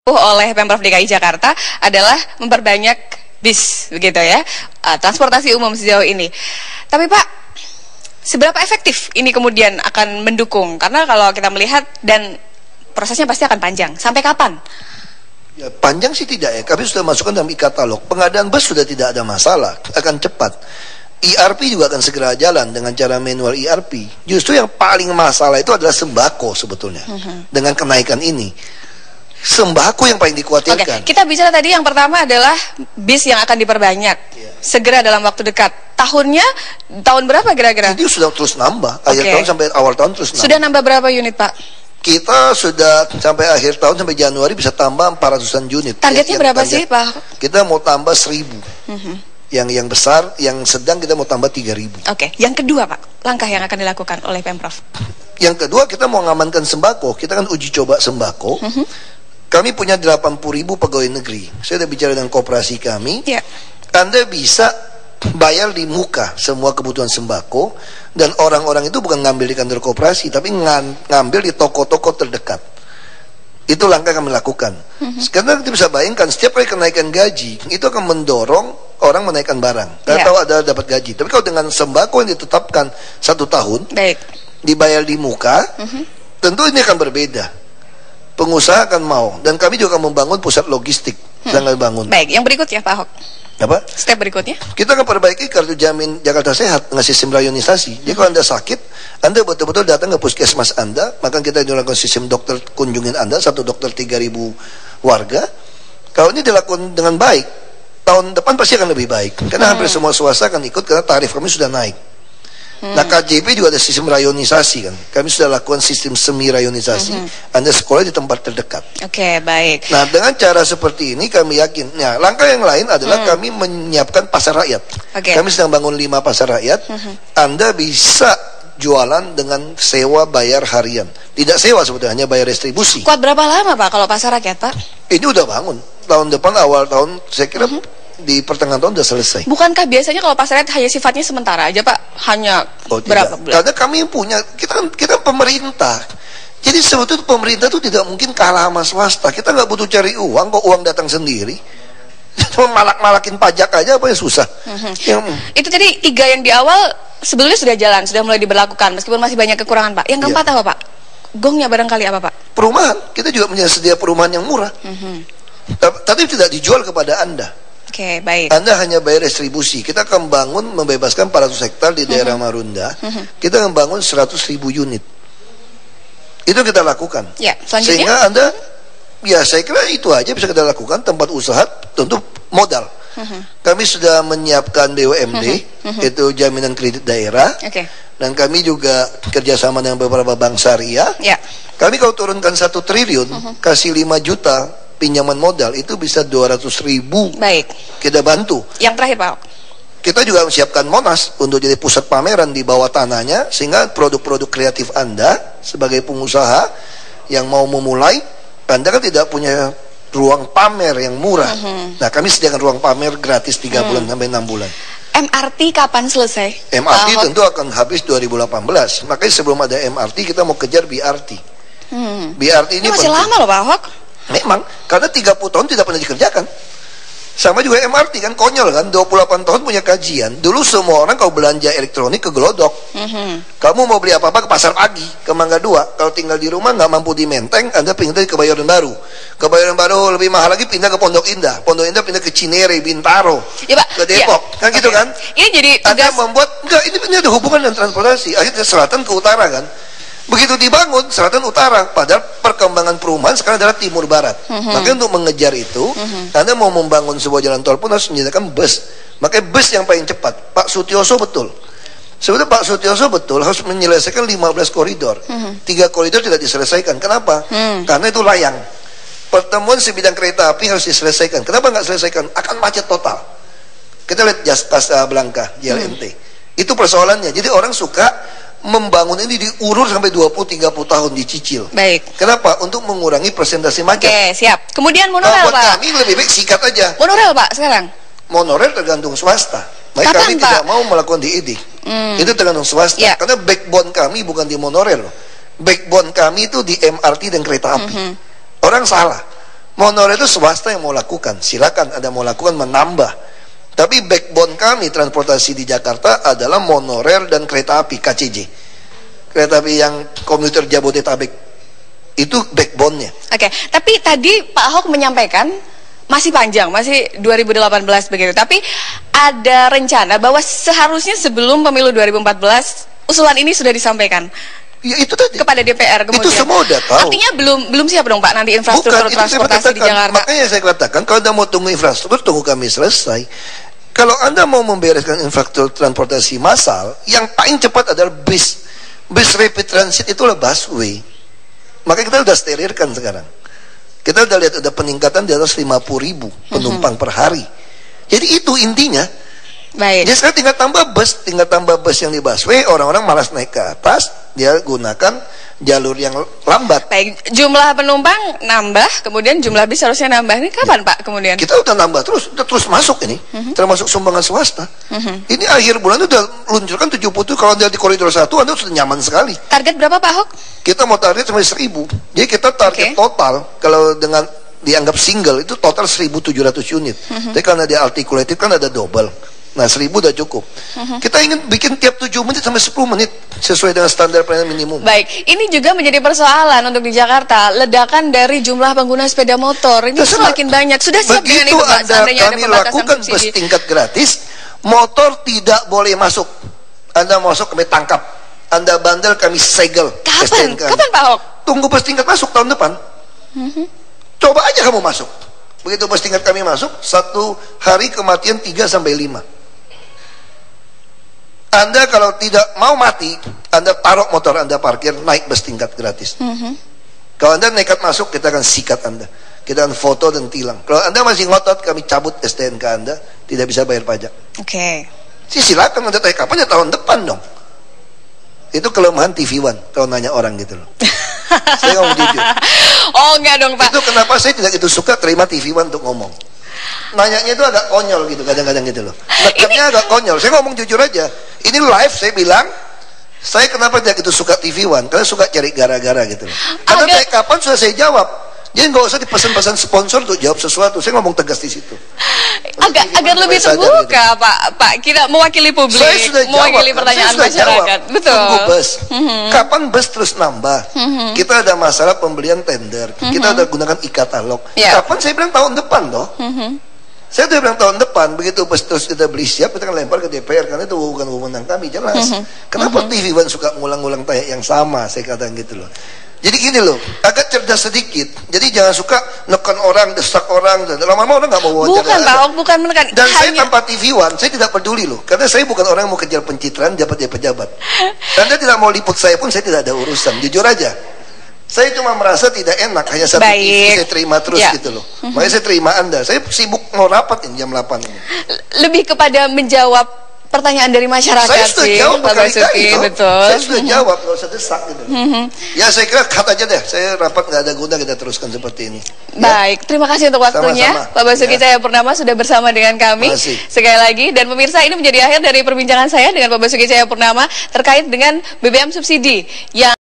oleh Pemprov DKI Jakarta adalah memperbanyak bis, begitu ya, transportasi umum sejauh ini. Tapi Pak, seberapa efektif ini kemudian akan mendukung? Karena kalau kita melihat dan prosesnya pasti akan panjang. Sampai kapan? Ya, panjang sih tidak ya. Kami sudah masukkan dalam e-katalog. Pengadaan bus sudah tidak ada masalah, akan cepat. ERP juga akan segera jalan dengan cara manual ERP. Justru yang paling masalah itu adalah sembako sebetulnya. Dengan kenaikan ini, sembako yang paling dikhawatirkan. Oke, kita bicara tadi yang pertama adalah bis yang akan diperbanyak segera dalam waktu dekat. Tahunnya, tahun berapa kira-kira? Itu sudah terus nambah. Akhir tahun sampai awal tahun terus nambah. Sudah nambah berapa unit Pak? Kita sudah sampai akhir tahun, sampai Januari bisa tambah 400-an unit. Targetnya berapa sih Pak? Kita mau tambah 1000. Yang besar, yang sedang kita mau tambah 3000. Oke, yang kedua Pak, langkah yang akan dilakukan oleh Pemprov. Yang kedua, kita mau mengamankan sembako. Kita kan uji coba sembako. Kami punya 80.000 pegawai negeri. Saya sudah bicara dengan koperasi kami. Anda bisa bayar di muka semua kebutuhan sembako, dan orang-orang itu bukan ngambil di kantor koperasi, tapi ngambil di toko-toko terdekat. Itu langkah yang kami lakukan. Sekarang kita bisa bayangkan, setiap kali kenaikan gaji itu akan mendorong orang menaikkan barang. Karena tahu ada dapat gaji. Tapi kalau dengan sembako yang ditetapkan 1 tahun, dibayar di muka, tentu ini akan berbeda. Pengusaha akan mau, dan kami juga akan membangun pusat logistik. Sedang bangun. Baik, yang berikutnya Pak Ahok. Apa? Step berikutnya? Kita akan perbaiki kartu jamin Jakarta Sehat dengan sistem rayonisasi. Jadi kalau Anda sakit, Anda betul-betul datang ke puskesmas Anda, maka kita melakukan sistem dokter kunjungin Anda, satu dokter 3.000 warga. Kalau ini dilakukan dengan baik, tahun depan pasti akan lebih baik. Karena hampir semua swasta akan ikut karena tarif kami sudah naik. Nah, KJP juga ada sistem rayonisasi kan. Kami sudah lakukan sistem semi rayonisasi. Anda sekolah di tempat terdekat. Oke, baik. Nah, dengan cara seperti ini kami yakin. Nah, langkah yang lain adalah kami menyiapkan pasar rakyat. Kami sedang bangun 5 pasar rakyat. Anda bisa jualan dengan sewa bayar harian. Tidak sewa sebetulnya, hanya bayar distribusi. Kuat berapa lama Pak kalau pasar rakyat Pak? Ini udah bangun. Tahun depan, awal tahun, saya kira di pertengahan tahun sudah selesai. Bukankah biasanya kalau pasar rakyat hanya sifatnya sementara aja Pak? Hanya berapa bulan? Karena kami yang punya, kita pemerintah. Jadi sebetulnya pemerintah itu tidak mungkin kalah sama swasta. Kita nggak butuh cari uang, kok uang datang sendiri. Cuma malak-malakin pajak aja apa yang susah. Itu tadi 3 yang di awal sebetulnya sudah jalan, sudah mulai diberlakukan meskipun masih banyak kekurangan Pak. Yang keempat apa Pak? Gongnya barangkali apa Pak? Perumahan. Kita juga menyedia perumahan yang murah. Tapi tidak dijual kepada Anda. Oke, baik. Anda hanya bayar distribusi. Kita akan bangun, membebaskan 400 hektar di daerah Marunda. Kita akan bangun 100.000 unit. Itu kita lakukan. Ya, selanjutnya? Sehingga Anda, ya saya kira itu aja bisa kita lakukan. Tempat usaha tentu modal. Kami sudah menyiapkan BUMD, itu jaminan kredit daerah. Dan kami juga kerjasama dengan beberapa bank syariah. Kami kalau turunkan 1 triliun, kasih 5 juta pinjaman modal, itu bisa 200.000. Baik. Kita bantu. Yang terakhir Pak. Kita juga menyiapkan Monas untuk jadi pusat pameran di bawah tanahnya, sehingga produk-produk kreatif Anda sebagai pengusaha yang mau memulai, Anda kan tidak punya ruang pamer yang murah. Nah, kami sediakan ruang pamer gratis 3 bulan sampai 6 bulan. MRT kapan selesai? MRT tentu akan habis 2018. Makanya sebelum ada MRT kita mau kejar BRT. BRT ini masih lama loh Pak Ahok. Memang, karena 30 tahun tidak pernah dikerjakan. Sama juga MRT kan, konyol kan, 28 tahun punya kajian. Dulu semua orang kalau belanja elektronik ke Glodok. Kamu mau beli apa-apa ke Pasar Pagi, ke Mangga 2. Kalau tinggal di rumah nggak mampu di Menteng, Anda pindah ke Kebayoran Baru. Kebayoran Baru lebih mahal lagi, pindah ke Pondok Indah. Pondok Indah pindah ke Cinere, Bintaro, ke Depok. Kan gitu kan? Ini jadi tugas. Anda membuat, enggak, ini ada hubungan dengan transportasi. Akhirnya selatan ke utara kan. Begitu dibangun selatan utara, padahal perkembangan perumahan sekarang adalah timur barat. Makanya untuk mengejar itu, Anda mau membangun sebuah jalan tol pun harus menyediakan bus. Makanya bus yang paling cepat. Pak Sutioso betul. Sebetulnya Pak Sutioso betul harus menyelesaikan 15 koridor. 3 koridor tidak diselesaikan. Kenapa? Karena itu layang. Pertemuan sebidang kereta api harus diselesaikan. Kenapa nggak selesaikan? Akan macet total. Kita lihat Casablanca, JLNT. Itu persoalannya. Jadi orang suka membangun ini diurur sampai 20-30 tahun dicicil. Baik. Kenapa? Untuk mengurangi persentase macet. Oke, siap. Kemudian monorail buat Pak. Kami lebih baik sikat aja. Monorail Pak sekarang. Monorail tergantung swasta. Makanya kami tidak mau melakukan di Itu tergantung swasta. Karena backbone kami bukan di monorail. Backbone kami itu di MRT dan kereta api. Orang salah. Monorail itu swasta yang mau lakukan, silakan Anda mau lakukan menambah. Tapi backbone kami transportasi di Jakarta adalah monorail dan kereta api KCJ. Kereta api yang komuter Jabodetabek. Itu backbone-nya. Oke, tapi tadi Pak Ahok menyampaikan masih panjang, masih 2018 begitu. Tapi ada rencana bahwa seharusnya sebelum pemilu 2014 usulan ini sudah disampaikan. Ya itu tadi kepada DPR kemudian. Itu semua udah tahu. Artinya belum siap dong Pak nanti infrastruktur transportasi di Jakarta. Makanya saya katakan kalau Anda mau tunggu infrastruktur, tunggu kami selesai. Kalau Anda mau membereskan infrastruktur transportasi massal, yang paling cepat adalah bis. Bis rapid transit itulah busway. Makanya kita sudah sterilkan sekarang. Kita sudah lihat ada peningkatan di atas 50.000 penumpang per hari. Jadi itu intinya. Baik. Jadi sekarang tinggal tambah bus yang di busway, orang-orang malas naik ke atas, dia gunakan jalur yang lambat. Baik, jumlah penumpang nambah, kemudian jumlah bis harusnya nambah. Ini kapan Pak kemudian? Kita udah nambah terus masuk ini, termasuk sumbangan swasta. Ini akhir bulan itu udah luncurkan 70, kalau Anda di koridor 1, Anda sudah nyaman sekali. Target berapa Pak Ahok? Kita mau target sampai 1.000. Jadi kita target total, kalau dengan dianggap single, itu total 1.700 unit. Tapi karena dia articulated kan ada double. Nah 1.000 udah cukup. Kita ingin bikin tiap 7 menit sampai 10 menit sesuai dengan standar pelayanan minimum. Baik, ini juga menjadi persoalan untuk di Jakarta. Ledakan dari jumlah pengguna sepeda motor ini semakin banyak. Sudah siap dengan itu Pak? Seandainya ada pembatasan lakukan subsidi. Bus tingkat gratis, motor tidak boleh masuk. Anda masuk kami tangkap. Anda bandel kami segel. Kapan Pak Ahok? Tunggu bus tingkat masuk tahun depan. Coba aja kamu masuk. Begitu bus tingkat kami masuk, 1 hari kematian 3-5. Anda kalau tidak mau mati, Anda taruh motor Anda parkir, naik bus tingkat gratis. Kalau Anda nekat masuk, kita akan sikat Anda. Kita akan foto dan tilang. Kalau Anda masih ngotot, kami cabut STNK Anda, tidak bisa bayar pajak. Oke. Silakan Anda tanya kapan, ya tahun depan dong. Itu kelemahan TV One, kalau nanya orang gitu loh. Saya ngomong jujur. Oh enggak dong Pak. Itu kenapa saya tidak itu suka terima TV One untuk ngomong. Nanyanya itu agak konyol gitu kadang-kadang gitu loh. Nekatnya agak konyol. Saya ngomong jujur aja. Ini live saya bilang, saya kenapa tidak itu suka TV One? Karena suka cari gara-gara gitu loh. Karena kayak kapan sudah saya jawab. Jadi nggak usah dipesan-pesan sponsor untuk jawab sesuatu. Saya ngomong tegas di situ. Agar lebih terbuka gitu. Pak. Kita mewakili publik, saya sudah mewakili pertanyaan masyarakat. Betul. Tunggu bus. Kapan bus terus nambah? Kita ada masalah pembelian tender. Kita udah gunakan e-katalog. Kapan? Saya bilang tahun depan loh. Saya udah bilang tahun depan, begitu bus terus kita beli siap, kita akan lempar ke DPR, karena itu bukan wewenang kami, jelas. Kenapa TV One suka ngulang-ngulang tayang yang sama, saya katakan gitu loh. Jadi gini loh, agak cerdas sedikit. Jadi jangan suka nekan orang, desak orang, dan lama-lama orang nggak mau wawancara. Bukan Pak, bukan menekan. Dan saya tanpa TV One, saya tidak peduli loh, karena saya bukan orang yang mau kejar pencitraan pejabat-pejabat. Anda tidak mau liput saya pun, saya tidak ada urusan, jujur aja. Saya cuma merasa tidak enak, hanya satu TV saya terima terus gitu loh. Makanya saya terima Anda. Saya sibuk mau rapat ini jam 8 ini. Lebih kepada menjawab pertanyaan dari masyarakat saya sudah sih, jawab Pak Basuki, betul. Saya sudah jawab, nggak usah desak gitu. Ya saya kira cut aja deh. Saya rapat nggak ada guna, kita teruskan seperti ini. Baik, terima kasih untuk waktunya. Sama-sama. Pak Basuki Cahayapurnama sudah bersama dengan kami sekali lagi. Dan pemirsa, ini menjadi akhir dari perbincangan saya dengan Pak Basuki Cahayapurnama terkait dengan BBM subsidi yang